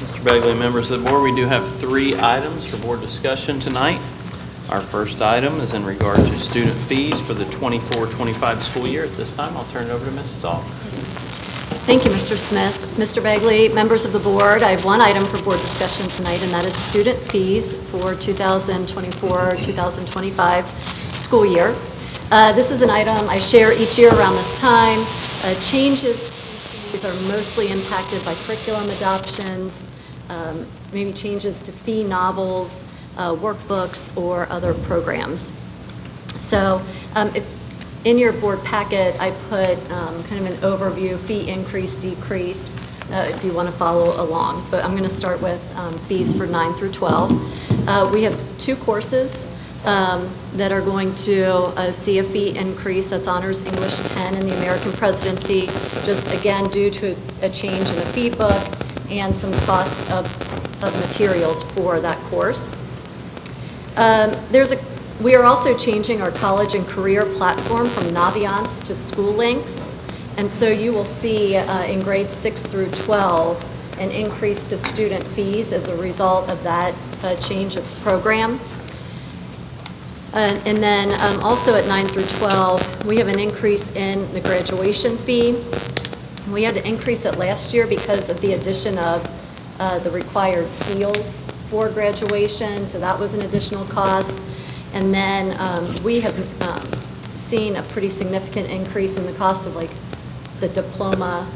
Mr. Begley, members of the board, we do have 3 items for board discussion tonight. Our first item is in regard to student fees for the 24-25 school year. At this time, I'll turn it over to Mrs. Ault. Thank you, Mr. Smith. Mr. Begley, members of the board, I have one item for board discussion tonight, and that is student fees for 2024-2025 school year. This is an item I share each year around this time. Changes are mostly impacted by curriculum adoptions, maybe changes to fee novels, workbooks, or other programs. So in your board packet, I put kind of an overview, fee increase, decrease, if you want to follow along. But I'm going to start with fees for 9 through 12. We have 2 courses that are going to see a fee increase. That's Honors English 10 and the American Presidency, just again due to a change in the fee book and some cost of materials for that course. We are also changing our college and career platform from Naviance to SchoolLinks, and so you will see in grades 6 through 12 an increase to student fees as a result of that change of the program. And then also at 9 through 12, we have an increase in the graduation fee. We had to increase it last year because of the addition of the required seals for graduation, so that was an additional cost. And then we have seen a pretty significant increase in the cost of like the diploma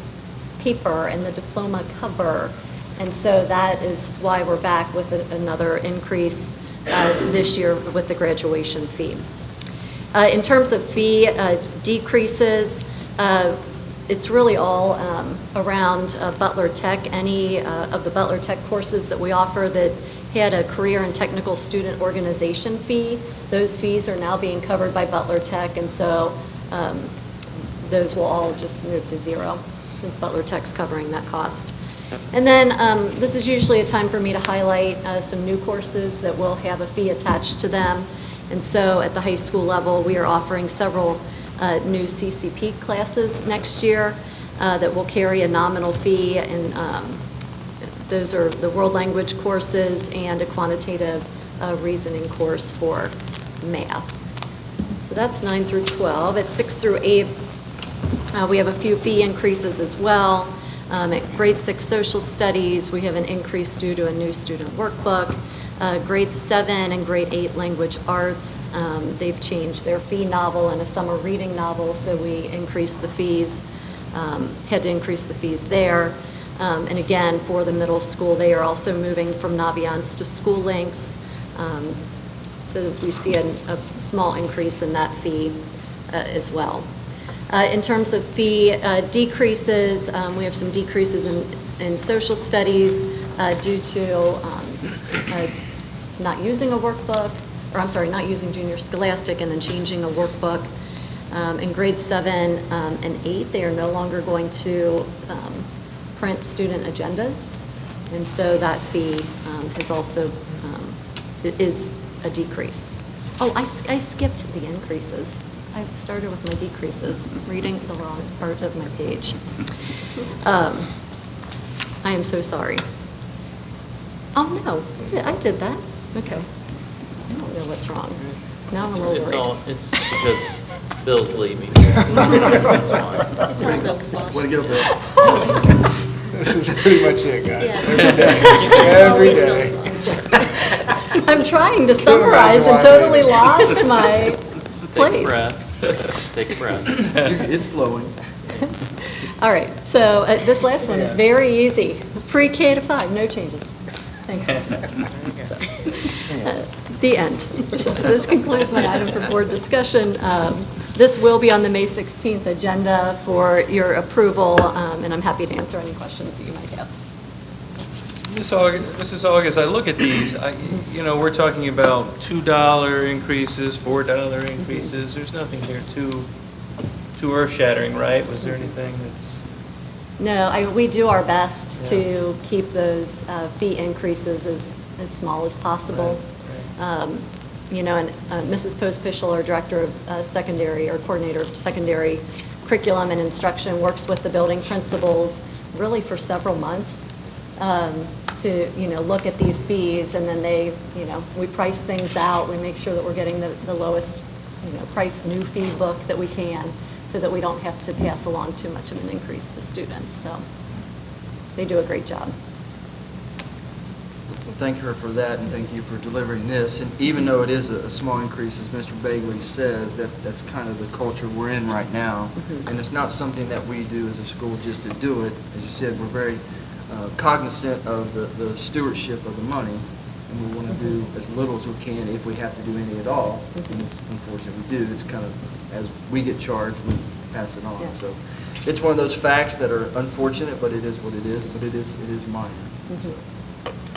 paper and the diploma cover. And so that is why we're back with another increase this year with the graduation fee. In terms of fee decreases, it's really all around Butler Tech. Any of the Butler Tech courses that we offer that had a career and technical student organization fee, those fees are now being covered by Butler Tech, and so those will all just move to zero since Butler Tech's covering that cost. And then this is usually a time for me to highlight some new courses that will have a fee attached to them. And so at the high school level, we are offering several new CCP classes next year that will carry a nominal fee, and those are the world language courses and a quantitative reasoning course for math. So that's 9 through 12. At 6 through 8, we have a few fee increases as well. At grade 6 social studies, we have an increase due to a new student workbook. Grade 7 and grade 8 language arts, they've changed their fee novel and a summer reading novel, so we increased the fees, had to increase the fees there. And again, for the middle school, they are also moving from Naviance to SchoolLinks, so we see a small increase in that fee as well. In terms of fee decreases, we have some decreases in social studies due to not using a workbook, or I'm sorry, not using Junior Scholastic and then changing a workbook. In grades 7 and 8, they are no longer going to print student agendas, and so that fee is also is a decrease. Oh, I skipped the increases. I started with my decreases, reading the wrong part of my page. I am so sorry. Oh, no, I did that. Okay. I don't know what's wrong. Now I'm a little worried. It's because Bill's leaving. That's why. It's all Bill's fault. Way to go, Bill. This is pretty much it, guys. Yes. Every day. It's always Bill's fault. I'm trying to summarize and totally lost my Take a place. breath. Take a breath. It's flowing. All right, so this last one is very easy. Pre-K to 5, no changes. Thank you. So, the end. So this concludes my item for board discussion. This will be on the May 16th agenda for your approval, and I'm happy to answer any questions that you might have. Mrs. August, I look at these, we're talking about $2 increases, $4 increases. There's nothing here too earth-shattering, right? Was there anything that's... No, we do our best to keep those fee increases as small as possible. Right. And Mrs. Pospischel, our director of secondary, or coordinator of secondary curriculum and instruction, works with the building principals really for several months to, look at these fees, and then they, we price things out, we make sure that we're getting the lowest, price new fee book that we can, so that we don't have to pass along too much of an increase to students, so they do a great job. Well, thank her for that, and thank you for delivering this. And even though it is a small increase, as Mr. Bagley says, that's kind of the culture we're in right now. And it's not something that we do as a school just to do it. As you said, we're very cognizant of the stewardship of the money, and we want to do as little as we can if we have to do any at all. And it's unfortunate we do. It's kind of, as we get charged, we pass it on. Yeah. So it's one of those facts that are unfortunate, but it is what it is. But it is minor. So.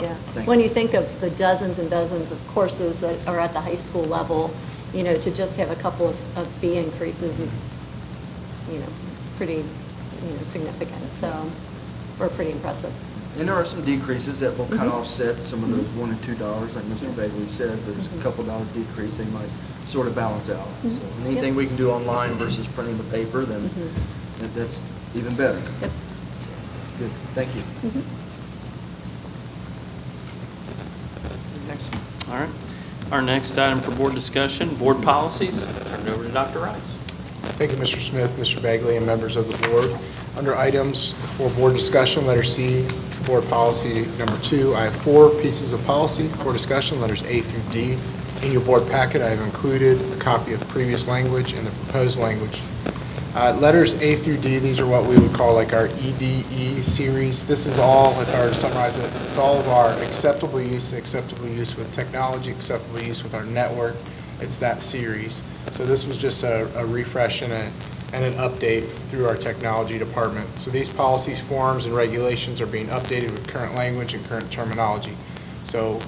Yeah. Thank When you. you think of the dozens and dozens of courses that are at the high school level, to just have a couple of fee increases is, pretty, significant. So we're pretty impressive. And there are some decreases that will kind of offset some of those $1 and $2, like Mr. Bagley said. There's a couple dollar decrease, they might sort of balance out. So and anything we can do online versus printing the paper, then that's even better. Yep. Good, thank you. Excellent. All right. Our next item for board discussion, board policies. Turn it over to Dr. Rice. Thank you, Mr. Smith, Mr. Bagley, and members of the board. Under items for board discussion, letter C, board policy number 2, I have 4 pieces of policy for discussion, letters A through D. In your board packet, I have included a copy of previous language and the proposed language. Letters A through D, these are what we would call like our EDE series. This is all, if I were to summarize it, it's all of our acceptable use with technology, acceptable use with our network. It's that series. So this was just a refresh and an update through our technology department. So these policies, forms, and regulations are being updated with current language and current terminology. So,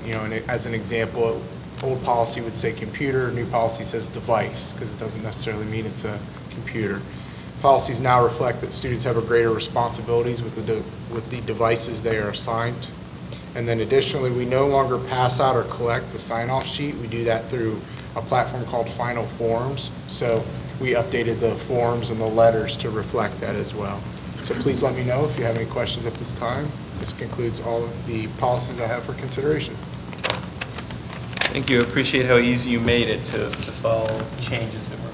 as an example, old policy would say computer, new policy says device, because it doesn't necessarily mean it's a computer. Policies now reflect that students have a greater responsibilities with the devices they are assigned. And then additionally, we no longer pass out or collect the sign-off sheet. We do that through a platform called Final Forms. So we updated the forms and the letters to reflect that as well. So please let me know if you have any questions at this time. This concludes all of the policies I have for consideration. Thank you. Appreciate how easy you made it to follow changes that were made.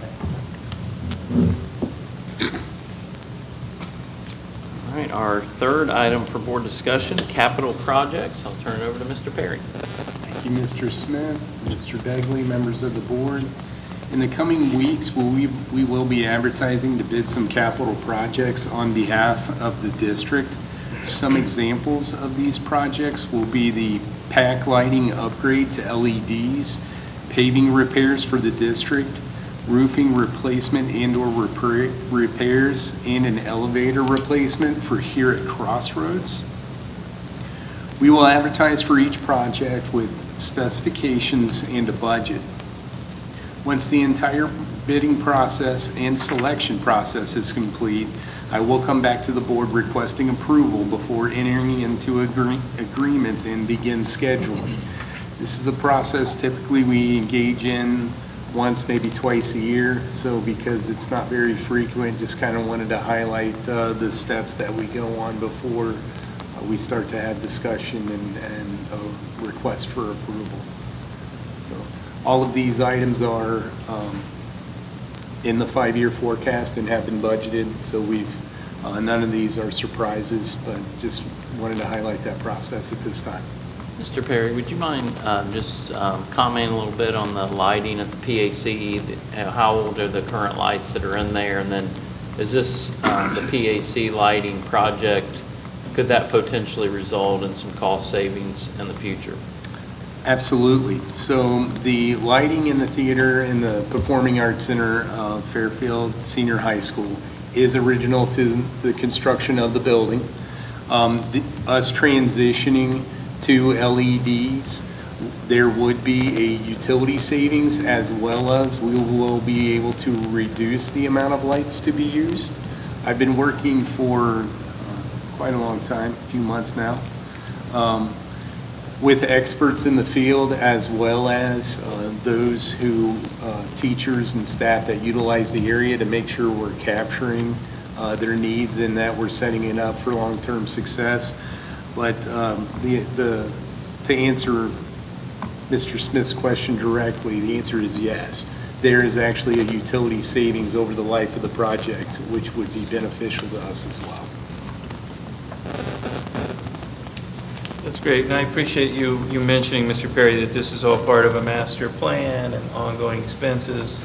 All right, our third item for board discussion, capital projects. I'll turn it over to Mr. Perry. Thank you, Mr. Smith, Mr. Begley, members of the board. In the coming weeks, we will be advertising to bid some capital projects on behalf of the district. Some examples of these projects will be the PAC lighting upgrade to LEDs, paving repairs for the district, roofing replacement and/or repairs, and an elevator replacement for here at Crossroads. We will advertise for each project with specifications and a budget. Once the entire bidding process and selection process is complete, I will come back to the board requesting approval before entering into agreements and begin scheduling. This is a process typically we engage in once, maybe twice a year. So because it's not very frequent, just kind of wanted to highlight the steps that we go on before we start to have discussion and a request for approval. So all of these items are in the 5-year forecast and have been budgeted. So none of these are surprises, but just wanted to highlight that process at this time. Mr. Perry, would you mind just commenting a little bit on the lighting at the PAC? How old are the current lights that are in there? And then is this the PAC lighting project, could that potentially result in some cost savings in the future? Absolutely. So the lighting in the theater in the Performing Arts Center of Fairfield Senior High School is original to the construction of the building. Us transitioning to LEDs, there would be a utility savings, as well as we will be able to reduce the amount of lights to be used. I've been working for quite a long time, a few months now, with experts in the field, as well as those who, teachers and staff that utilize the area, to make sure we're capturing their needs and that we're setting it up for long-term success. But to answer Mr. Smith's question directly, the answer is yes. There is actually a utility savings over the life of the project, which would be beneficial to us as well. That's great, and I appreciate you mentioning, Mr. Perry, that this is all part of a master plan and ongoing expenses.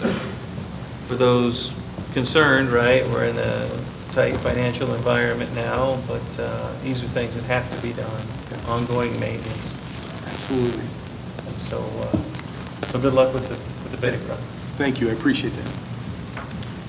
For those concerned, right, we're in a tight financial environment now, but these are things that have to be done, Yes. ongoing maintenance. Absolutely. And so good luck with the bidding process. Thank you, I appreciate that.